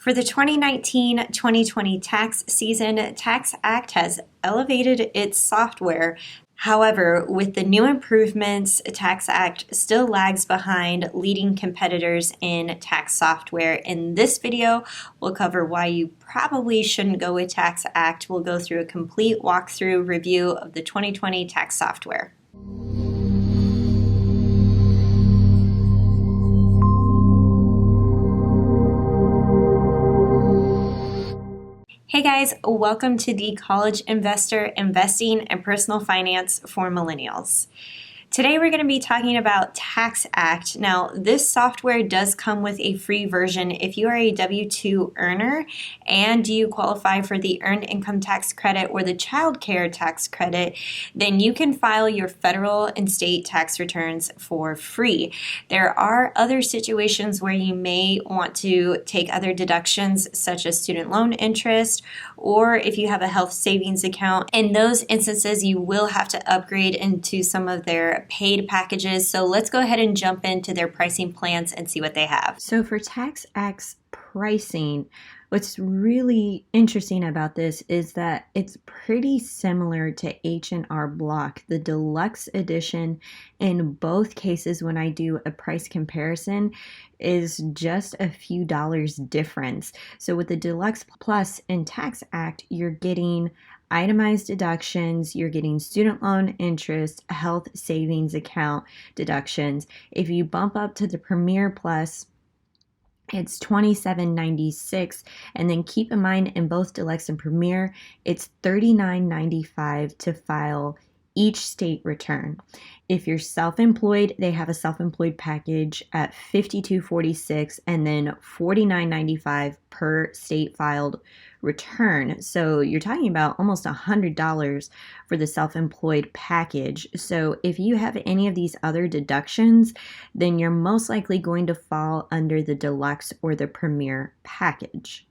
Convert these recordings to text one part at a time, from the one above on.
For the 2019-2020 tax season, TaxAct has elevated its software. However, with the new improvements, TaxAct still lags behind leading competitors in tax software. In this video, we'll cover why you probably shouldn't go with TaxAct. We'll go through a complete walkthrough review of the 2020 tax software. Hey guys, welcome to the College Investor Investing and Personal Finance for Millennials. Today we're going to be talking about TaxAct. Now, this software does come with a free version if you are a W-2 earner and you qualify for the Earned Income Tax Credit or the Child Care Tax Credit, then you can file your federal and state tax returns for free. There are other situations where you may want to take other deductions such as student loan interest, or if you have a health savings account. In those instances, you will have to upgrade into some of their paid packages. So let's go ahead and jump into their pricing plans and see what they have. So for TaxAct's pricing, what's really interesting about this is that it's pretty similar to H&R Block, the deluxe edition. In both cases, when I do a price comparison, is just a few dollars difference. So with the Deluxe Plus in TaxAct, you're getting itemized deductions, you're getting student loan interest, health savings account deductions. If you bump up to the Premier Plus, it's $27.96, and then keep in mind in both Deluxe and Premier, it's $39.95 to file each state return. If you're self-employed, they have a self-employed package at $52.46 and then $49.95 per state filed return. So you're talking about almost $100 for the self-employed package. So if you have any of these other deductions, then you're most likely going to fall under the Deluxe or the Premier package.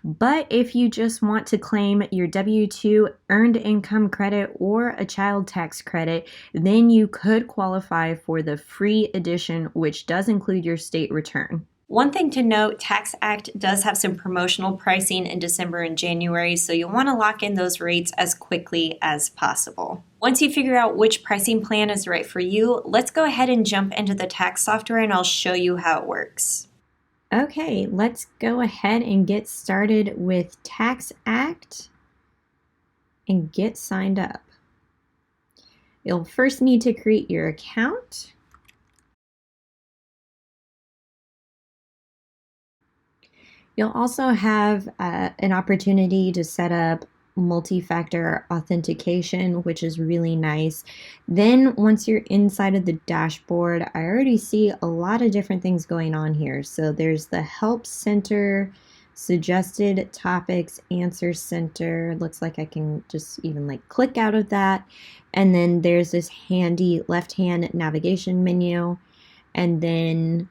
But if you just want to claim your W-2 earned income credit or a child tax credit, then you could qualify for the free edition, which does include your state return. One thing to note, TaxAct does have some promotional pricing in December and January, so you'll want to lock in those rates as quickly as possible. Once you figure out which pricing plan is right for you, let's go ahead and jump into the tax software and I'll show you how it works. Okay, let's go ahead and get started with TaxAct and get signed up. You'll first need to create your account. You'll also have an opportunity to set up multi-factor authentication, which is really nice. Then once you're inside of the dashboard, I already see a lot of different things going on here. So there's the Help Center, Suggested Topics, Answer Center. Looks like I can just even like click out of that. And then there's this handy left-hand navigation menu. And then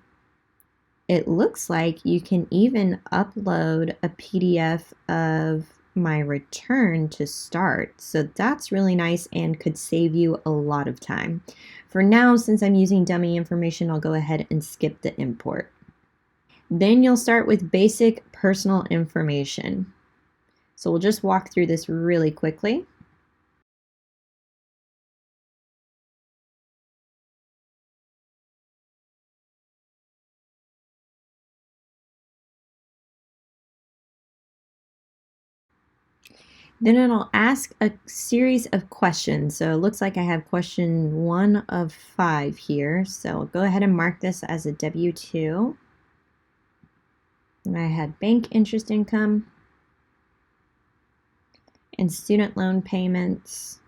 it looks like you can even upload a PDF of my return to start. So that's really nice and could save you a lot of time. For now, since I'm using dummy information, I'll go ahead and skip the import. Then you'll start with basic personal information. So we'll just walk through this really quickly. Then it'll ask a series of questions. So it looks like I have question 1 of 5 here. So I'll go ahead and mark this as a W-2. And I had bank interest income and student loan payments.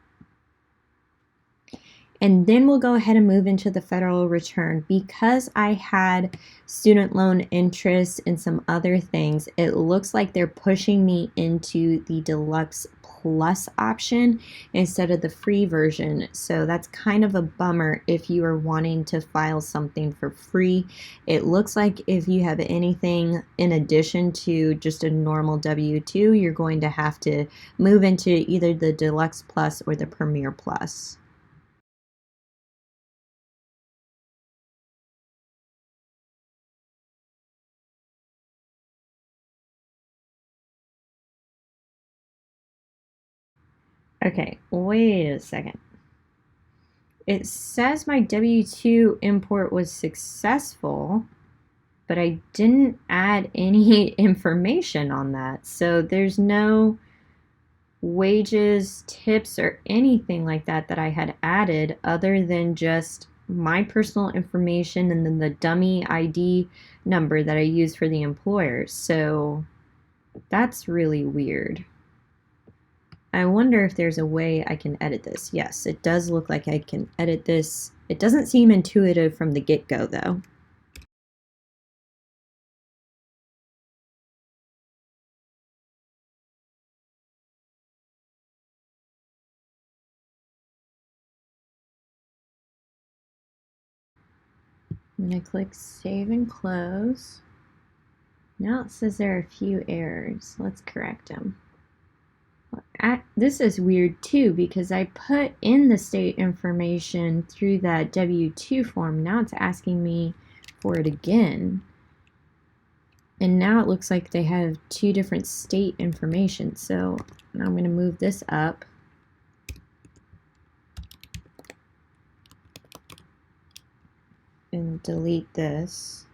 And then we'll go ahead and move into the federal return. Because I had student loan interest and some other things, it looks like they're pushing me into the Deluxe Plus option instead of the free version. So that's kind of a bummer if you are wanting to file something for free. It looks like if you have anything in addition to just a normal W-2, you're going to have to move into either the Deluxe Plus or the Premier Plus. Okay, wait a second. It says my W-2 import was successful, but I didn't add any information on that. So there's no wages, tips, or anything like that that I had added other than just my personal information and then the dummy ID number that I use for the employer. So that's really weird. I wonder if there's a way I can edit this. Yes, it does look like I can edit this. It doesn't seem intuitive from the get-go though. I'm going to click Save and Close. Now it says there are a few errors. Let's correct them. This is weird too because I put in the state information through that W-2 form. Now it's asking me for it again. And now it looks like they have two different state information. So now I'm going to move this up. And delete this.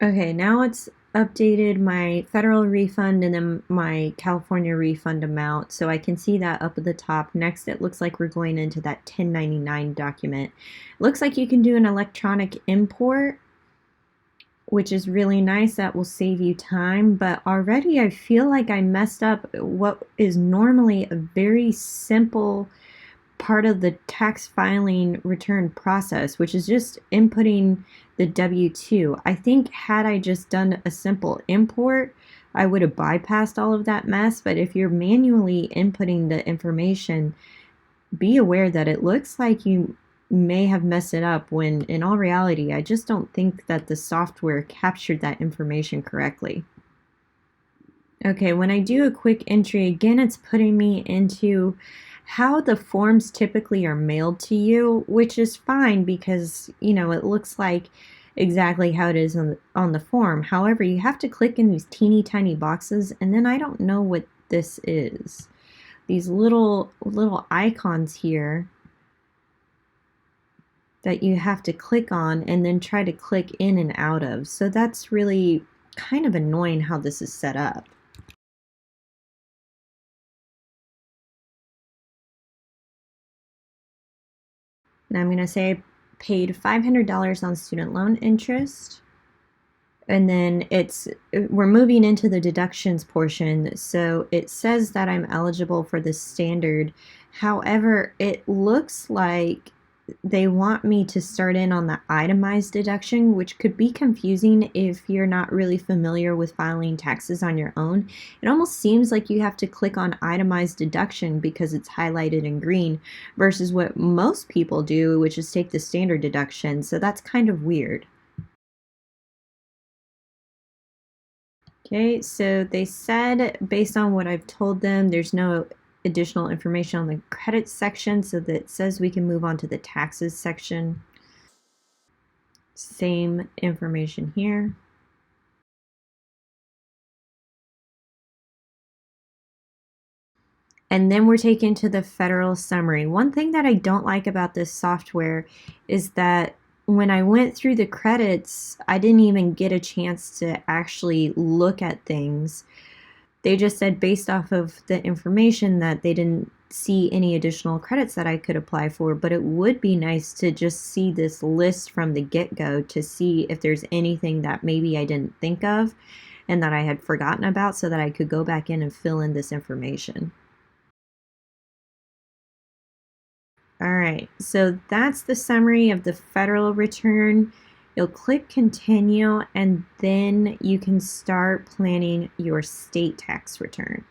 Okay, now it's updated my federal refund and then my California refund amount, so I can see that up at the top. Next, it looks like we're going into that 1099 document. It looks like you can do an electronic import, which is really nice. That will save you time, but already I feel like I messed up what is normally a very simple part of the tax filing return process, which is just inputting the W-2. I think had I just done a simple import, I would have bypassed all of that mess. But if you're manually inputting the information, be aware that it looks like you may have messed it up when in all reality, I just don't think that the software captured that information correctly. Okay, when I do a quick entry, again, it's putting me into how the forms typically are mailed to you, which is fine because, you know, it looks like exactly how it is on the form. However, you have to click in these teeny tiny boxes, and then I don't know what this is. These little icons here that you have to click on and then try to click in and out of. So that's really kind of annoying how this is set up. And I'm going to say I paid $500 on student loan interest. And then we're moving into the deductions portion. So it says that I'm eligible for the standard. However, it looks like they want me to start in on the itemized deduction, which could be confusing if you're not really familiar with filing taxes on your own. It almost seems like you have to click on itemized deduction because it's highlighted in green versus what most people do, which is take the standard deduction. So that's kind of weird. Okay, so they said based on what I've told them, there's no additional information on the credit section, so that says we can move on to the taxes section. Same information here. And then we're taken to the federal summary. One thing that I don't like about this software is that when I went through the credits, I didn't even get a chance to actually look at things. They just said based off of the information that they didn't see any additional credits that I could apply for, but it would be nice to just see this list from the get-go to see if there's anything that maybe I didn't think of and that I had forgotten about so that I could go back in and fill in this information. All right, so that's the summary of the federal return. You'll click continue and then you can start planning your state tax return.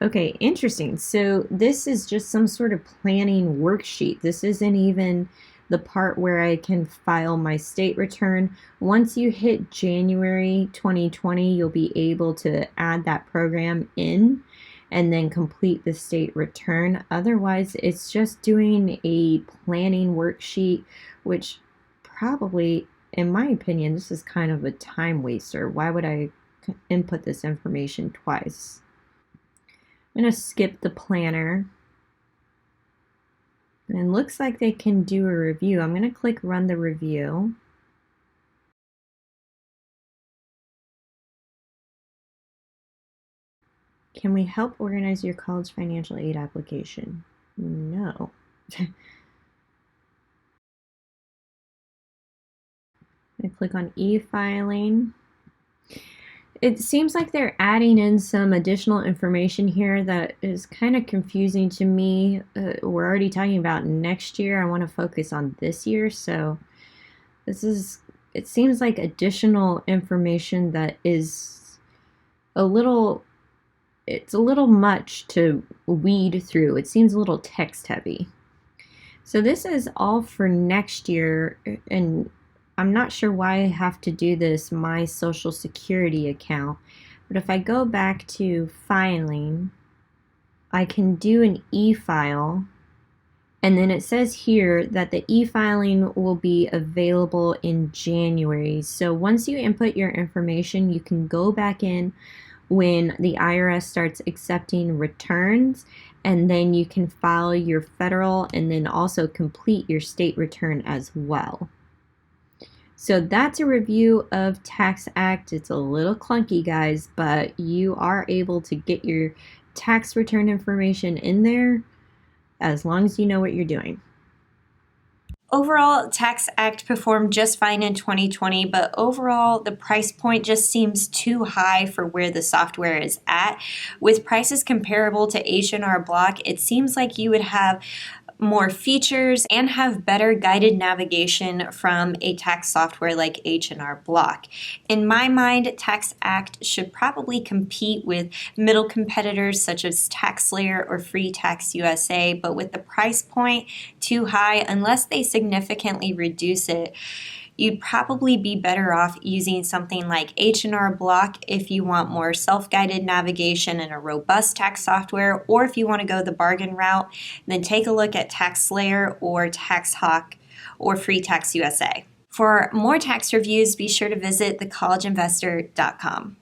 Okay, interesting. So this is just some sort of planning worksheet. This isn't even the part where I can file my state return. Once you hit January 2020, you'll be able to add that program in and then complete the state return. Otherwise, it's just doing a planning worksheet, which probably, in my opinion, this is kind of a time waster. Why would I input this information twice? I'm going to skip the planner. And it looks like they can do a review. I'm going to click run the review. Can we help organize your college financial aid application? No. I click on e-filing. It seems like they're adding in some additional information here that is kind of confusing to me. We're already talking about next year. I want to focus on this year. So it seems like additional information that is it's a little much to weed through. It seems a little text heavy. So this is all for next year, and I'm not sure why I have to do this my social security account, but if I go back to filing, I can do an e-file, and then it says here that the e-filing will be available in January. So once you input your information, you can go back in when the IRS starts accepting returns, and then you can file your federal and then also complete your state return as well. So that's a review of TaxAct. It's a little clunky, guys, but you are able to get your tax return information in there as long as you know what you're doing. Overall, TaxAct performed just fine in 2020, but overall, the price point just seems too high for where the software is at. With prices comparable to H&R Block, it seems like you would have more features and have better guided navigation from a tax software like H&R Block. In my mind, TaxAct should probably compete with middle competitors such as TaxSlayer or Free Tax USA, but with the price point too high, unless they significantly reduce it, you'd probably be better off using something like H&R Block if you want more self-guided navigation and a robust tax software, or if you want to go the bargain route, then take a look at TaxSlayer or TaxHawk or Free Tax USA. For more tax reviews, be sure to visit thecollegeinvestor.com.